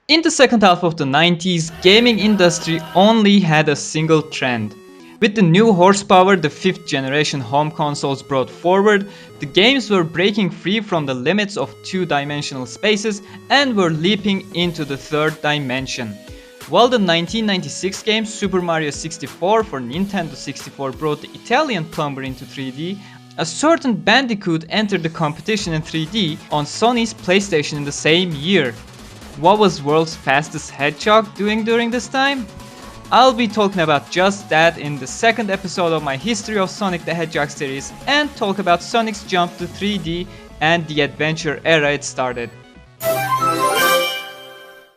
In the second half of the 90s, gaming industry only had a single trend. With the new horsepower the 5th generation home consoles brought forward, the games were breaking free from the limits of two-dimensional spaces and were leaping into the third dimension. While the 1996 game Super Mario 64 for Nintendo 64 brought the Italian plumber into 3D, a certain Bandicoot entered the competition in 3D on Sony's PlayStation in the same year. What was world's fastest hedgehog doing during this time? I'll be talking about just that in the second episode of my History of Sonic the Hedgehog series and talk about Sonic's jump to 3D and the adventure era it started.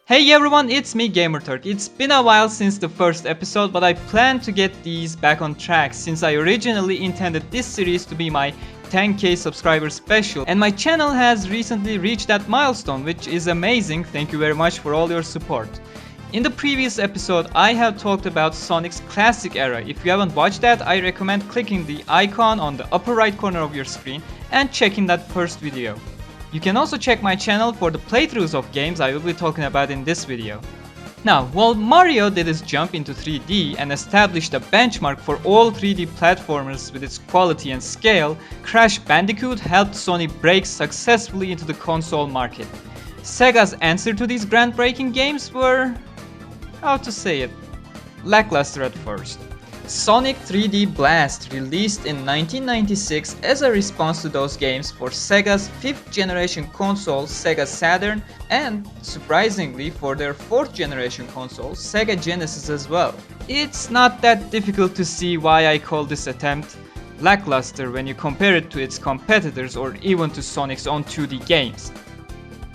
Hey everyone, it's me Gamerturk. It's been a while since the first episode, but I plan to get these back on track since I originally intended this series to be my 10k subscriber special, and my channel has recently reached that milestone, which is amazing. Thank you very much for all your support. In the previous episode I have talked about Sonic's classic era. If you haven't watched that, I recommend clicking the icon on the upper right corner of your screen and checking that first video. You can also check my channel for the playthroughs of games I will be talking about in this video. Now, while Mario did his jump into 3D and established a benchmark for all 3D platformers with its quality and scale, Crash Bandicoot helped Sony break successfully into the console market. Sega's answer to these groundbreaking games were, how to say it, lackluster at first. Sonic 3D Blast released in 1996 as a response to those games for Sega's 5th generation console Sega Saturn and, surprisingly, for their 4th generation console Sega Genesis as well. It's not that difficult to see why I call this attempt lackluster when you compare it to its competitors or even to Sonic's own 2D games.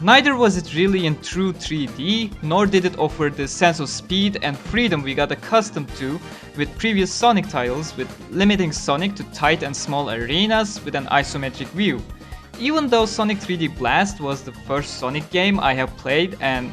Neither was it really in true 3D, nor did it offer the sense of speed and freedom we got accustomed to with previous Sonic titles, with limiting Sonic to tight and small arenas with an isometric view. Even though Sonic 3D Blast was the first Sonic game I have played and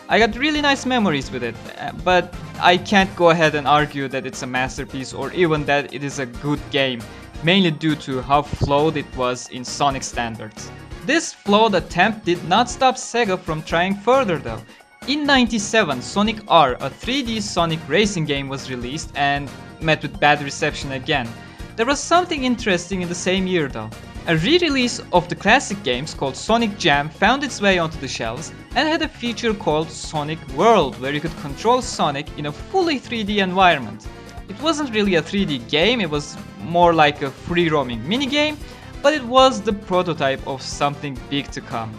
I got really nice memories with it, but I can't go ahead and argue that it's a masterpiece or even that it is a good game, mainly due to how flawed it was in Sonic standards. This flawed attempt did not stop Sega from trying further though. In '97, Sonic R, a 3D Sonic racing game, was released and met with bad reception again. There was something interesting in the same year though. A re-release of the classic games called Sonic Jam found its way onto the shelves and had a feature called Sonic World, where you could control Sonic in a fully 3D environment. It wasn't really a 3D game, it was more like a free-roaming minigame, but it was the prototype of something big to come.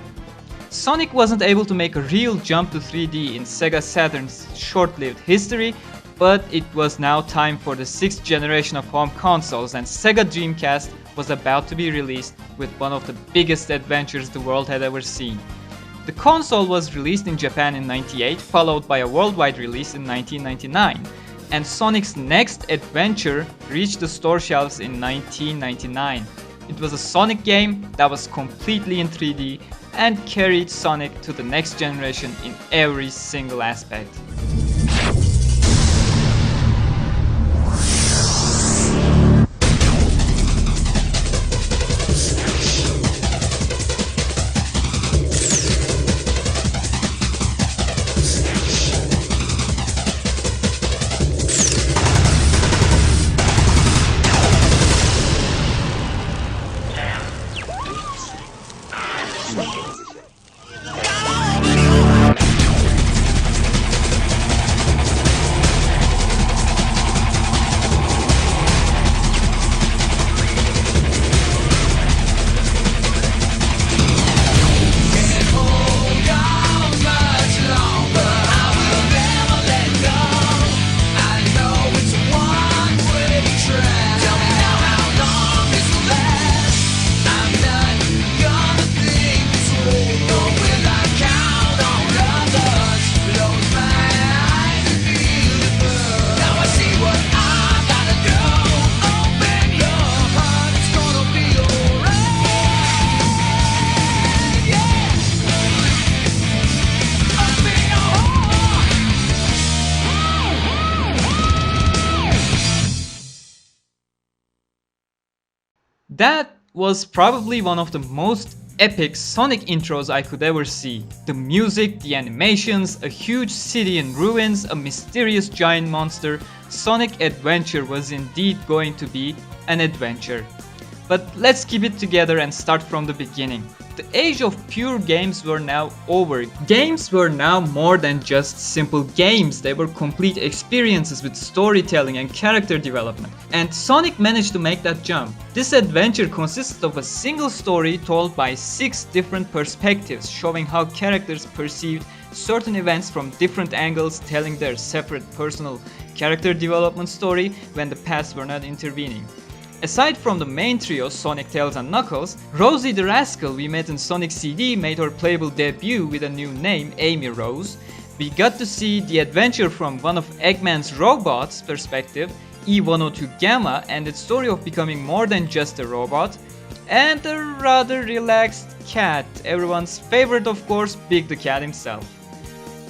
Sonic wasn't able to make a real jump to 3D in Sega Saturn's short-lived history, but it was now time for the 6th generation of home consoles, and Sega Dreamcast was about to be released with one of the biggest adventures the world had ever seen. The console was released in Japan in '98, followed by a worldwide release in 1999, and Sonic's next adventure reached the store shelves in 1999. It was a Sonic game that was completely in 3D and carried Sonic to the next generation in every single aspect. That was probably one of the most epic Sonic intros I could ever see. The music, the animations, a huge city in ruins, a mysterious giant monster. Sonic Adventure was indeed going to be an adventure. But let's keep it together and start from the beginning. The age of pure games were now over. Games were now more than just simple games, they were complete experiences with storytelling and character development. And Sonic managed to make that jump. This adventure consisted of a single story told by 6 different perspectives, showing how characters perceived certain events from different angles, telling their separate personal character development story when the paths were not intervening. Aside from the main trio, Sonic, Tails and Knuckles, Rosie the Rascal we met in Sonic CD made her playable debut with a new name, Amy Rose. We got to see the adventure from one of Eggman's robots' perspective, E102 Gamma, and its story of becoming more than just a robot. And a rather relaxed cat, everyone's favorite of course, Big the Cat himself.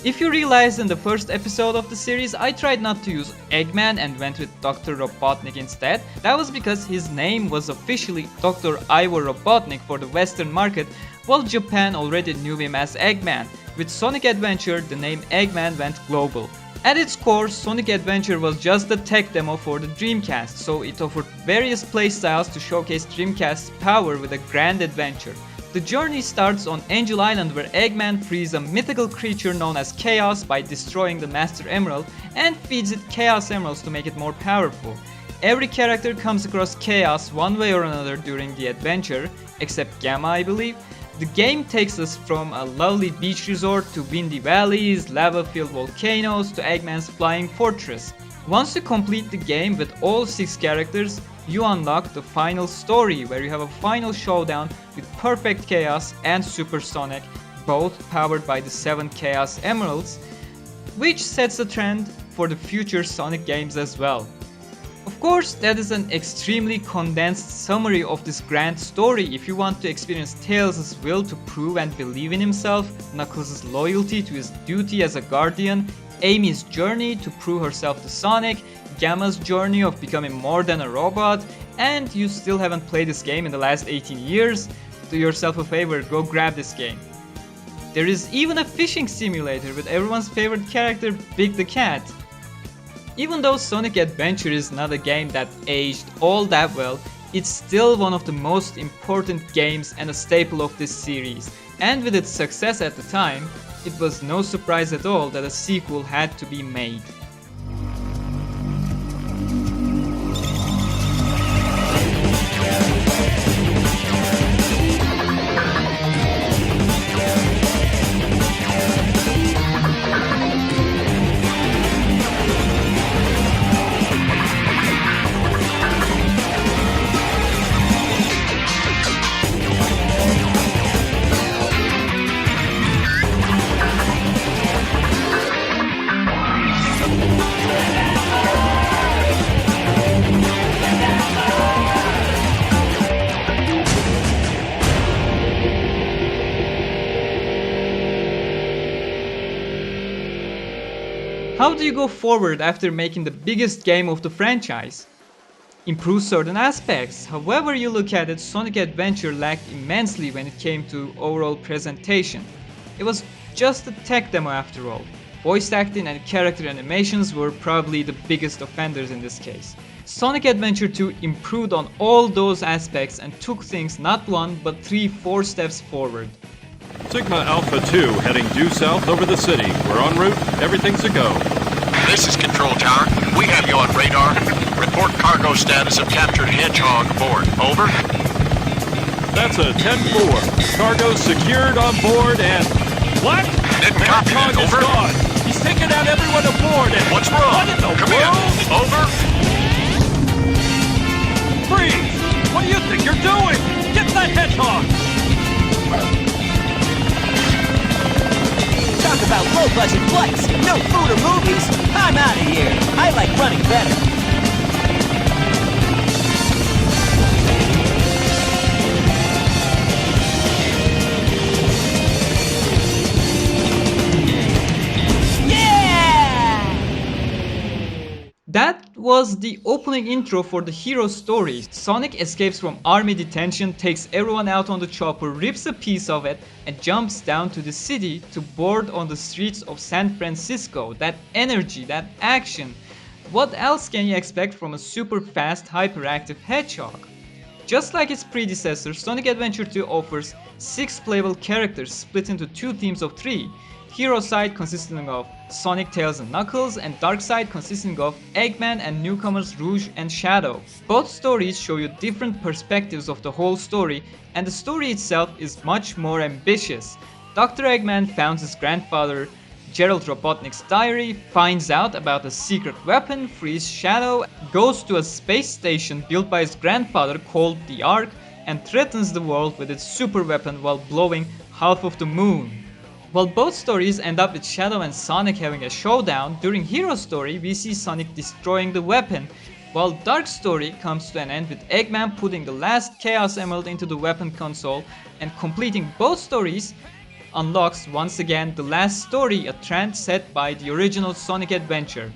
If you realized in the first episode of the series, I tried not to use Eggman and went with Dr. Robotnik instead. That was because his name was officially Dr. Ivor Robotnik for the Western market, while Japan already knew him as Eggman. With Sonic Adventure, the name Eggman went global. At its core, Sonic Adventure was just the tech demo for the Dreamcast, so it offered various playstyles to showcase Dreamcast's power with a grand adventure. The journey starts on Angel Island, where Eggman frees a mythical creature known as Chaos by destroying the Master Emerald and feeds it Chaos Emeralds to make it more powerful. Every character comes across Chaos one way or another during the adventure, except Gamma I believe. The game takes us from a lovely beach resort to windy valleys, lava-filled volcanoes to Eggman's flying fortress. Once you complete the game with all 6 characters, you unlock the final story, where you have a final showdown with Perfect Chaos and Super Sonic, both powered by the 7 Chaos Emeralds, which sets a trend for the future Sonic games as well. Of course, that is an extremely condensed summary of this grand story. If you want to experience Tails' will to prove and believe in himself, Knuckles' loyalty to his duty as a guardian, Amy's journey to prove herself to Sonic, Gamma's journey of becoming more than a robot, and you still haven't played this game in the last 18 years, do yourself a favor, go grab this game. There is even a fishing simulator with everyone's favorite character, Big the Cat. Even though Sonic Adventure is not a game that aged all that well, it's still one of the most important games and a staple of this series. And with its success at the time, it was no surprise at all that a sequel had to be made. How do you go forward after making the biggest game of the franchise? Improve certain aspects. However you look at it, Sonic Adventure lacked immensely when it came to overall presentation. It was just a tech demo after all. Voice acting and character animations were probably the biggest offenders in this case. Sonic Adventure 2 improved on all those aspects and took things not 1 but 3-4 steps forward. Sigma Alpha 2 heading due south over the city. We're en route. Everything's a go. This is Control Tower. We have you on radar. Report cargo status of captured Hedgehog aboard. Over. That's a 10-4. Cargo secured on board and... What? Didn't copy that. Hedgehog is Over. gone. He's taken out everyone aboard and... What's wrong? What in the Come world? in. Over. Freeze! What do you think you're doing? Get that Hedgehog! Talk about low-budget flights, no food or movies. I'm out of here. I like running better. That was the opening intro for the hero story. Sonic escapes from army detention, takes everyone out on the chopper, rips a piece of it, and jumps down to the city to board on the streets of San Francisco. That energy, that action. What else can you expect from a super fast, hyperactive hedgehog? Just like its predecessor, Sonic Adventure 2 offers 6 playable characters split into 2 teams of 3. Hero side consisting of Sonic, Tails and Knuckles, and Dark side consisting of Eggman and newcomers Rouge and Shadow. Both stories show you different perspectives of the whole story, and the story itself is much more ambitious. Dr. Eggman founds his grandfather Gerald Robotnik's diary, finds out about a secret weapon, frees Shadow, goes to a space station built by his grandfather called the Ark, and threatens the world with its super weapon while blowing half of the moon. While both stories end up with Shadow and Sonic having a showdown, during Hero's story we see Sonic destroying the weapon, while Dark's story comes to an end with Eggman putting the last Chaos Emerald into the weapon console, and completing both stories unlocks once again the last story, a trend set by the original Sonic Adventure.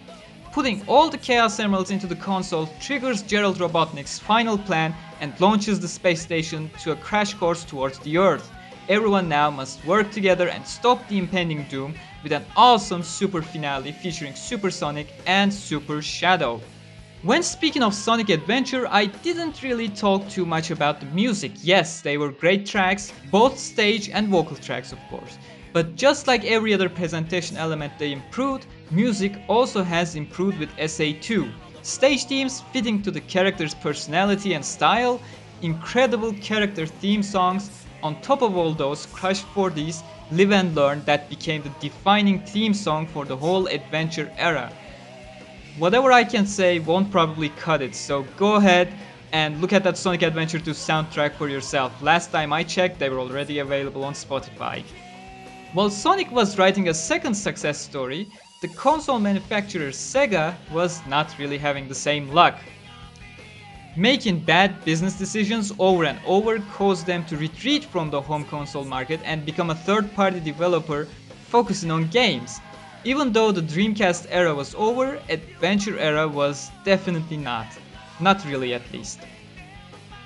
Putting all the Chaos Emeralds into the console triggers Gerald Robotnik's final plan and launches the space station to a crash course towards the Earth. Everyone now must work together and stop the impending doom with an awesome super finale featuring Super Sonic and Super Shadow. When speaking of Sonic Adventure, I didn't really talk too much about the music. Yes, they were great tracks, both stage and vocal tracks of course. But just like every other presentation element they improved, music also has improved with SA2. Stage themes fitting to the character's personality and style, incredible character theme songs. On top of all those, Crush 4D's Live and Learn that became the defining theme song for the whole adventure era. Whatever I can say won't probably cut it, so go ahead and look at that Sonic Adventure 2 soundtrack for yourself. Last time I checked, they were already available on Spotify. While Sonic was writing a second success story, the console manufacturer Sega was not really having the same luck. Making bad business decisions over and over caused them to retreat from the home console market and become a third-party developer focusing on games. Even though the Dreamcast era was over, Adventure era was definitely not. Not really at least.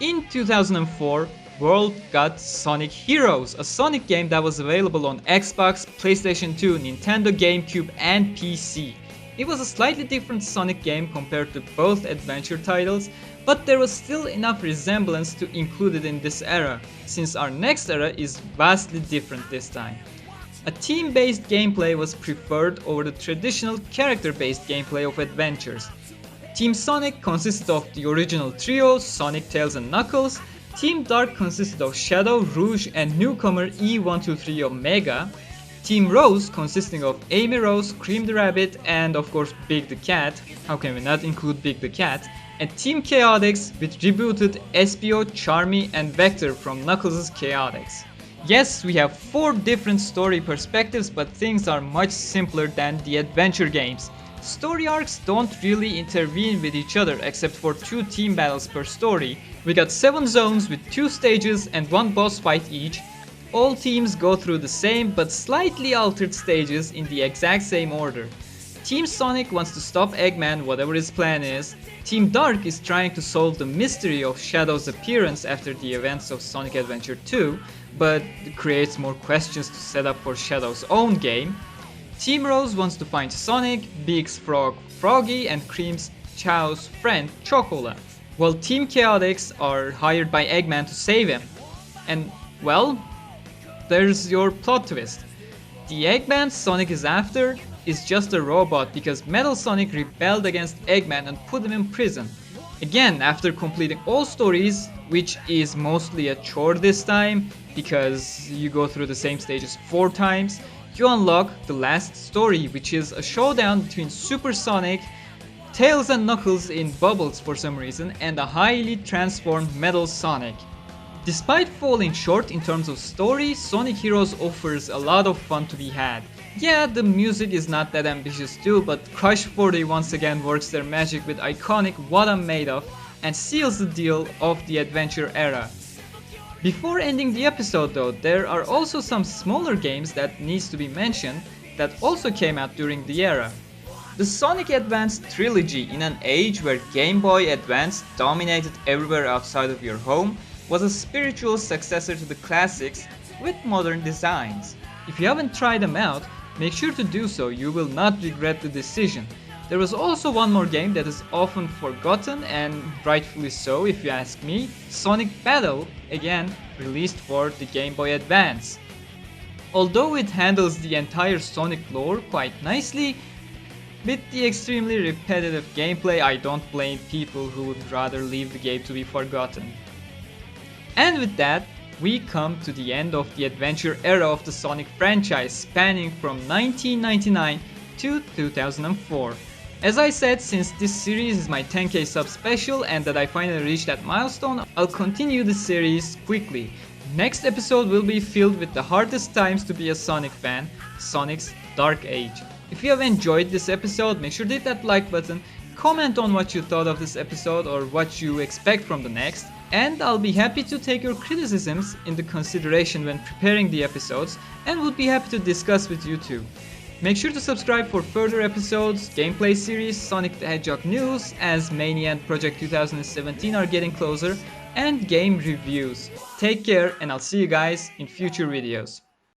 In 2004, World got Sonic Heroes, a Sonic game that was available on Xbox, PlayStation 2, Nintendo GameCube and PC. It was a slightly different Sonic game compared to both adventure titles, but there was still enough resemblance to include it in this era, since our next era is vastly different this time. A team-based gameplay was preferred over the traditional character-based gameplay of adventures. Team Sonic consisted of the original trio, Sonic, Tails and Knuckles. Team Dark consisted of Shadow, Rouge and newcomer E123 Omega. Team Rose consisting of Amy Rose, Cream the Rabbit and of course Big the Cat. How can we not include Big the Cat? And Team Chaotix with rebooted Espio, Charmy and Vector from Knuckles' Chaotix. Yes, we have 4 different story perspectives, but things are much simpler than the adventure games. Story arcs don't really intervene with each other except for 2 team battles per story. We got 7 zones with 2 stages and 1 boss fight each. All teams go through the same but slightly altered stages in the exact same order. Team Sonic wants to stop Eggman, whatever his plan is. Team Dark is trying to solve the mystery of Shadow's appearance after the events of Sonic Adventure 2, but it creates more questions to set up for Shadow's own game. Team Rose wants to find Sonic, Big's frog Froggy and Cream's Chow's friend Chocola, while Team Chaotix are hired by Eggman to save him. And well, there's your plot twist. The Eggman Sonic is after is just a robot because Metal Sonic rebelled against Eggman and put him in prison. Again, after completing all stories, which is mostly a chore this time because you go through the same stages 4 times, you unlock the last story, which is a showdown between Super Sonic, Tails and Knuckles in bubbles for some reason, and a highly transformed Metal Sonic. Despite falling short in terms of story, Sonic Heroes offers a lot of fun to be had. Yeah, the music is not that ambitious too, but Crush 4D once again works their magic with iconic What I'm Made Of and seals the deal of the adventure era. Before ending the episode though, there are also some smaller games that needs to be mentioned that also came out during the era. The Sonic Advance trilogy, in an age where Game Boy Advance dominated everywhere outside of your home, was a spiritual successor to the classics with modern designs. If you haven't tried them out, make sure to do so, you will not regret the decision. There was also one more game that is often forgotten, and rightfully so if you ask me, Sonic Battle, again released for the Game Boy Advance. Although it handles the entire Sonic lore quite nicely, with the extremely repetitive gameplay, I don't blame people who would rather leave the game to be forgotten. And with that, we come to the end of the adventure era of the Sonic franchise, spanning from 1999 to 2004. As I said, since this series is my 10k sub special and that I finally reached that milestone, I'll continue the series quickly. Next episode will be filled with the hardest times to be a Sonic fan, Sonic's Dark Age. If you have enjoyed this episode, make sure to hit that like button, comment on what you thought of this episode or what you expect from the next, and I'll be happy to take your criticisms into consideration when preparing the episodes, and would be happy to discuss with you too. Make sure to subscribe for further episodes, gameplay series, Sonic the Hedgehog news, as Mania and Project 2017 are getting closer, and game reviews. Take care, and I'll see you guys in future videos.